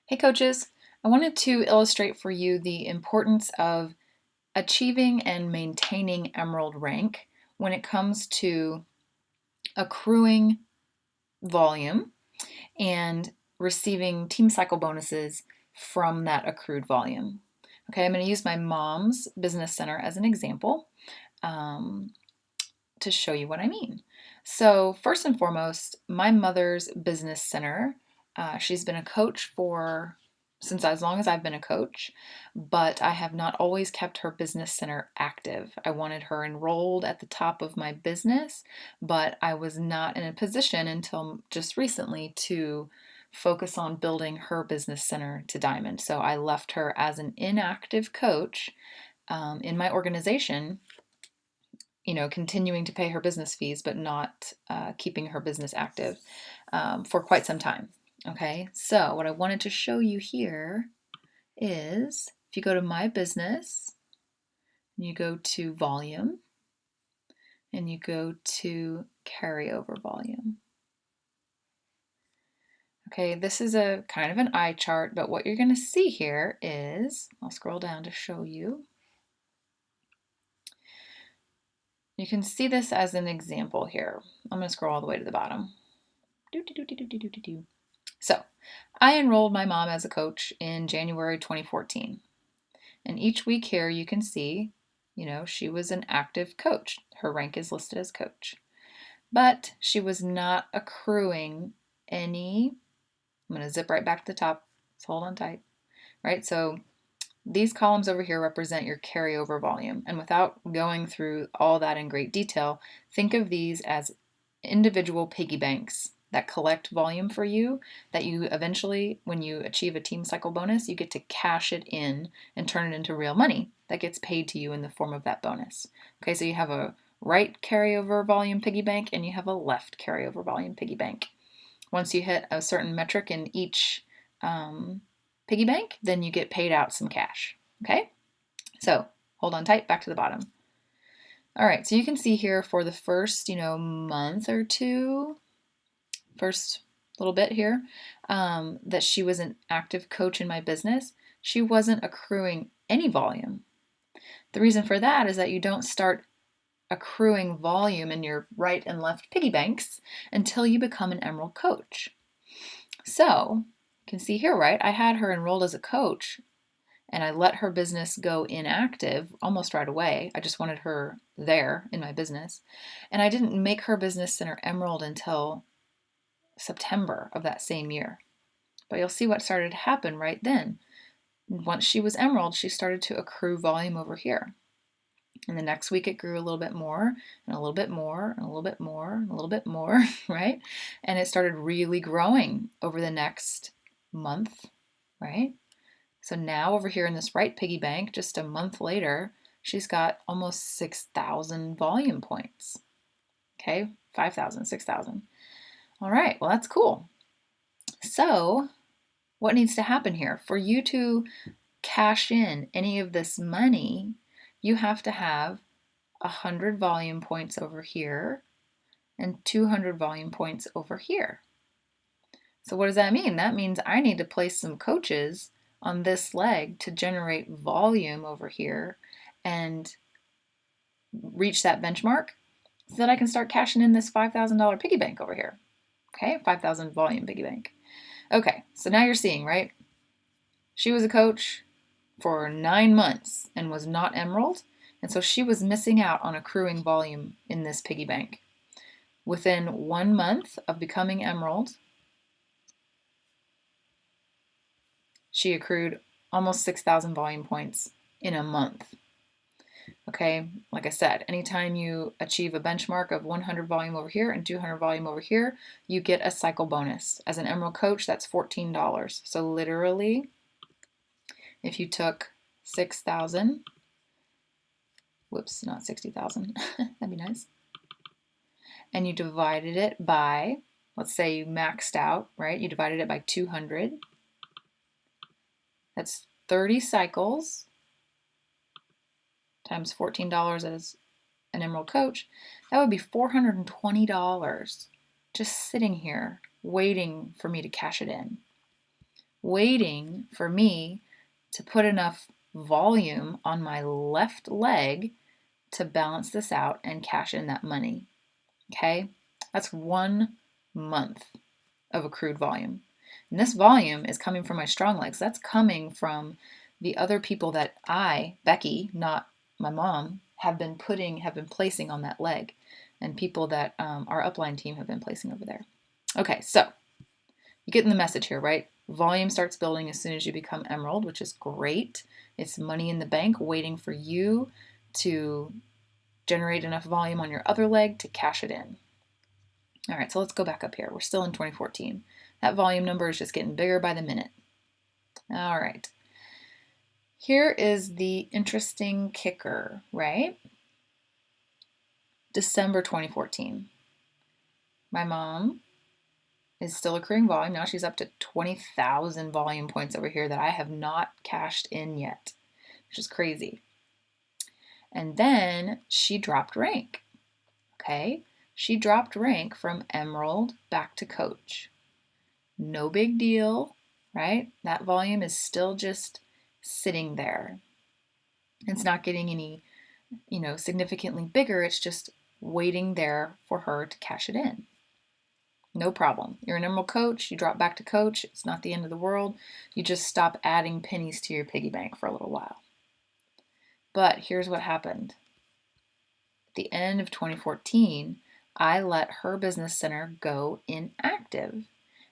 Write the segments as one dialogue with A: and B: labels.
A: Hey coaches, I wanted to illustrate for you the importance of achieving and maintaining Emerald rank when it comes to accruing volume and receiving team cycle bonuses from that accrued volume. Okay, I'm going to use my mom's business center as an example um, to show you what I mean. So, first and foremost, my mother's business center, she's been a coach for since as long as I've been a coach, but I have not always kept her business center active. I wanted her enrolled at the top of my business, but I was not in a position until just recently to focus on building her business center to diamond. So I left her as an inactive coach in my organization, continuing to pay her business fees, but not keeping her business active for quite some time. Okay, so what I wanted to show you here is if you go to my business, you go to volume, and you go to carryover volume. Okay, this is a kind of an eye chart, but what you're going to see here is, I'll scroll down to show you. You can see this as an example here. I'm going to scroll all the way to the bottom. So, I enrolled my mom as a coach in January 2014. And each week here you can see, she was an active coach. Her rank is listed as coach. But she was not accruing any. I'm going to zip right back to the top. So hold on tight. Right? So these columns over here represent your carryover volume. And without going through all that in great detail, think of these as individual piggy banks that collect volume for you that you eventually, when you achieve a team cycle bonus, you get to cash it in and turn it into real money that gets paid to you in the form of that bonus. Okay, so you have a right carryover volume piggy bank and you have a left carryover volume piggy bank. Once you hit a certain metric in each piggy bank, then you get paid out some cash. Okay, so hold on tight, back to the bottom. All right, so you can see here for the first, month or two, first little bit here, that she was an active coach in my business. She wasn't accruing any volume. The reason for that is that you don't start accruing volume in your right and left piggy banks until you become an Emerald coach. So you can see here, right? I had her enrolled as a coach and I let her business go inactive almost right away. I just wanted her there in my business. And I didn't make her business center Emerald until September of that same year. But you'll see what started to happen right then. Once she was Emerald, she started to accrue volume over here. And the next week it grew a little bit more, and a little bit more, and a little bit more, and a little bit more, right? And it started really growing over the next month, right? So now over here in this right piggy bank, just a month later, she's got almost 6,000 volume points. Okay, 5,000, 6,000. All right, well, that's cool. So what needs to happen here? For you to cash in any of this money, you have to have 100 volume points over here and 200 volume points over here. So what does that mean? That means I need to place some coaches on this leg to generate volume over here and reach that benchmark so that I can start cashing in this $5,000 piggy bank over here. Okay, 5,000 volume piggy bank. Okay, so now you're seeing, right? She was a coach for 9 months and was not Emerald, and so she was missing out on accruing volume in this piggy bank. Within 1 month of becoming Emerald, she accrued almost 6,000 volume points in a month. Okay, like I said, anytime you achieve a benchmark of 100 volume over here and 200 volume over here, you get a cycle bonus. As an Emerald coach, that's $14. So literally, if you took 6,000, whoops, not 60,000, that'd be nice, and you divided it by, let's say you maxed out, right? You divided it by 200. That's 30 cycles times $14 as an Emerald coach. That would be $420 just sitting here waiting for me to cash it in. waiting for me to put enough volume on my left leg to balance this out and cash in that money. Okay? That's 1 month of accrued volume. And this volume is coming from my strong legs. That's coming from the other people that I, Becky, not my mom, have been placing on that leg, and people that our upline team have been placing over there. Okay, so you get in the message here, right? Volume starts building as soon as you become emerald, which is great. It's money in the bank waiting for you to generate enough volume on your other leg to cash it in. All right, so let's go back up here. We're still in 2014. That volume number is just getting bigger by the minute. All right. Here is the interesting kicker, right? December 2014. My mom is still accruing volume. Now she's up to 20,000 volume points over here that I have not cashed in yet, which is crazy. And then she dropped rank. Okay? She dropped rank from emerald back to coach. No big deal, right? That volume is still just sitting there. It's not getting any, significantly bigger. It's just waiting there for her to cash it in. No problem. You're an emerald coach. You drop back to coach. It's not the end of the world. You just stop adding pennies to your piggy bank for a little while. But here's what happened. At the end of 2014, I let her business center go inactive.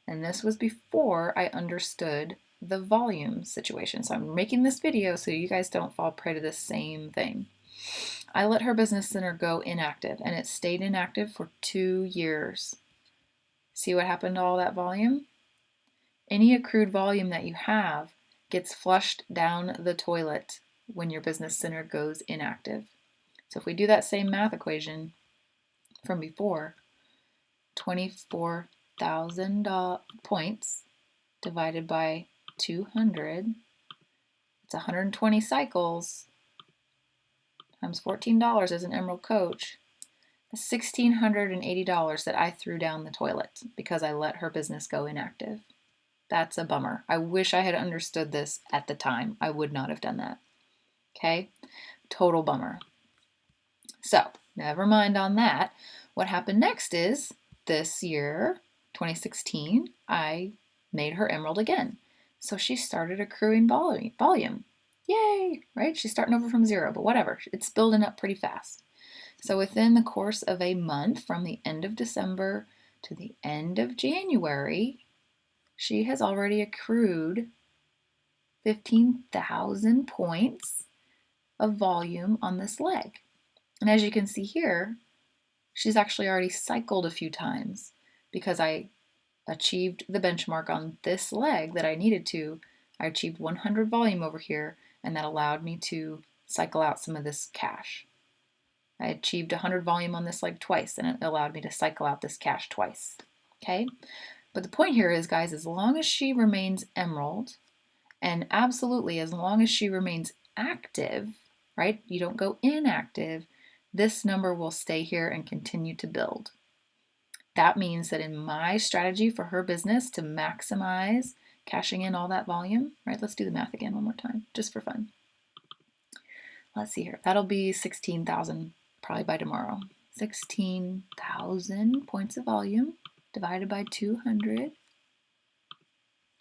A: And this was before I understood the volume situation. So I'm making this video so you guys don't fall prey to the same thing. I let her business center go inactive, and it stayed inactive for 2 years. See what happened to all that volume? Any accrued volume that you have gets flushed down the toilet when your business center goes inactive. So if we do that same math equation from before, 24,000 points divided by 200, it's 120 cycles times $14 as an emerald coach. That's $1,680 that I threw down the toilet because I let her business go inactive. That's a bummer. I wish I had understood this at the time. I would not have done that. Okay? Total bummer. So, never mind on that. What happened next is this year, 2016, I made her emerald again. So she started accruing volume. Yay, right? She's starting over from zero, but whatever. It's building up pretty fast. So within the course of a month, from the end of December to the end of January, she has already accrued 15,000 points of volume on this leg. And as you can see here, she's actually already cycled a few times because I achieved the benchmark on this leg that I needed to. I achieved 100 volume over here, and that allowed me to cycle out some of this cash. I achieved 100 volume on this leg twice, and it allowed me to cycle out this cash twice. Okay? But the point here is, guys, as long as she remains emerald, and absolutely as long as she remains active, right? You don't go inactive, this number will stay here and continue to build. That means that in my strategy for her business to maximize cashing in all that volume, right? Let's do the math again one more time, just for fun. Let's see here. That'll be 16,000 probably by tomorrow. 16,000 points of volume divided by 200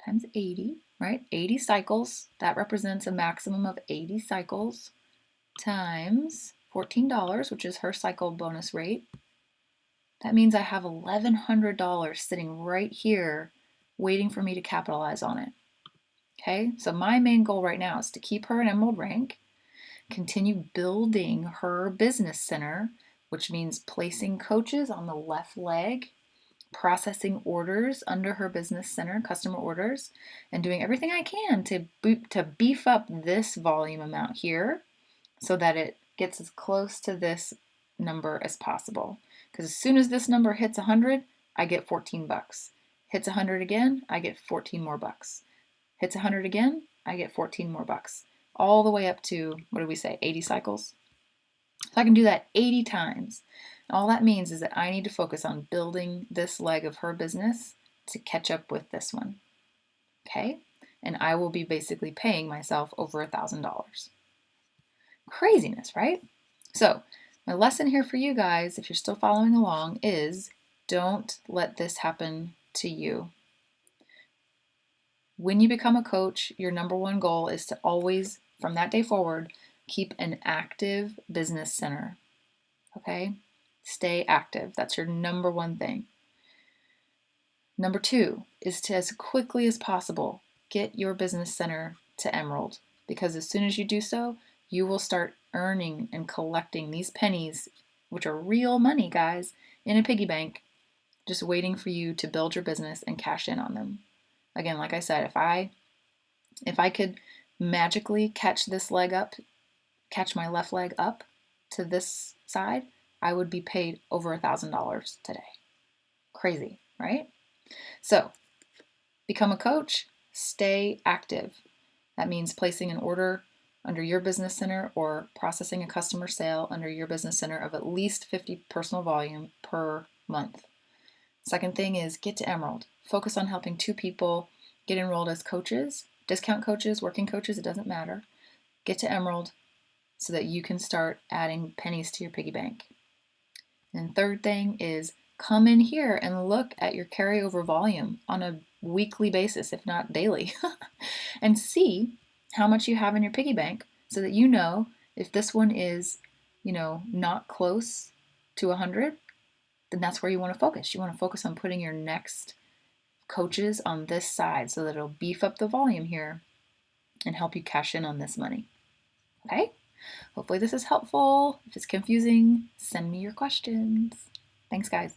A: times 80, right? 80 cycles. That represents a maximum of 80 cycles times $14, which is her cycle bonus rate. That means I have $1,100 sitting right here waiting for me to capitalize on it. Okay, so my main goal right now is to keep her in emerald rank, continue building her business center, which means placing coaches on the left leg, processing orders under her business center, customer orders, and doing everything I can to beef up this volume amount here so that it gets as close to this number as possible. Because as soon as this number hits 100, I get 14 bucks. Hits 100 again, I get 14 more bucks. Hits 100 again, I get 14 more bucks. All the way up to, what did we say, 80 cycles? So I can do that 80 times. And all that means is that I need to focus on building this leg of her business to catch up with this one. Okay? and I will be basically paying myself over $1,000. Craziness, right? So, my lesson here for you guys, if you're still following along, is don't let this happen to you. When you become a coach, your number one goal is to always, from that day forward, keep an active business center. Okay? Stay active. That's your number one thing. Number two is to, as quickly as possible, get your business center to Emerald, because as soon as you do so, you will start earning and collecting these pennies, which are real money, guys, in a piggy bank, just waiting for you to build your business and cash in on them. Again, like I said, if I could magically catch my left leg up to this side, I would be paid over $1,000 today. Crazy, right? So, become a coach, stay active. That means placing an order under your business center or processing a customer sale under your business center of at least 50 personal volume per month. Second thing is get to Emerald. Focus on helping 2 people get enrolled as coaches, discount coaches, working coaches, it doesn't matter. Get to Emerald so that you can start adding pennies to your piggy bank. And third thing is come in here and look at your carryover volume on a weekly basis, if not daily, and see how much you have in your piggy bank so that you know if this one is, not close to 100, then that's where you want to focus. You want to focus on putting your next coaches on this side so that it'll beef up the volume here and help you cash in on this money. Okay? Hopefully this is helpful. If it's confusing, send me your questions. Thanks, guys.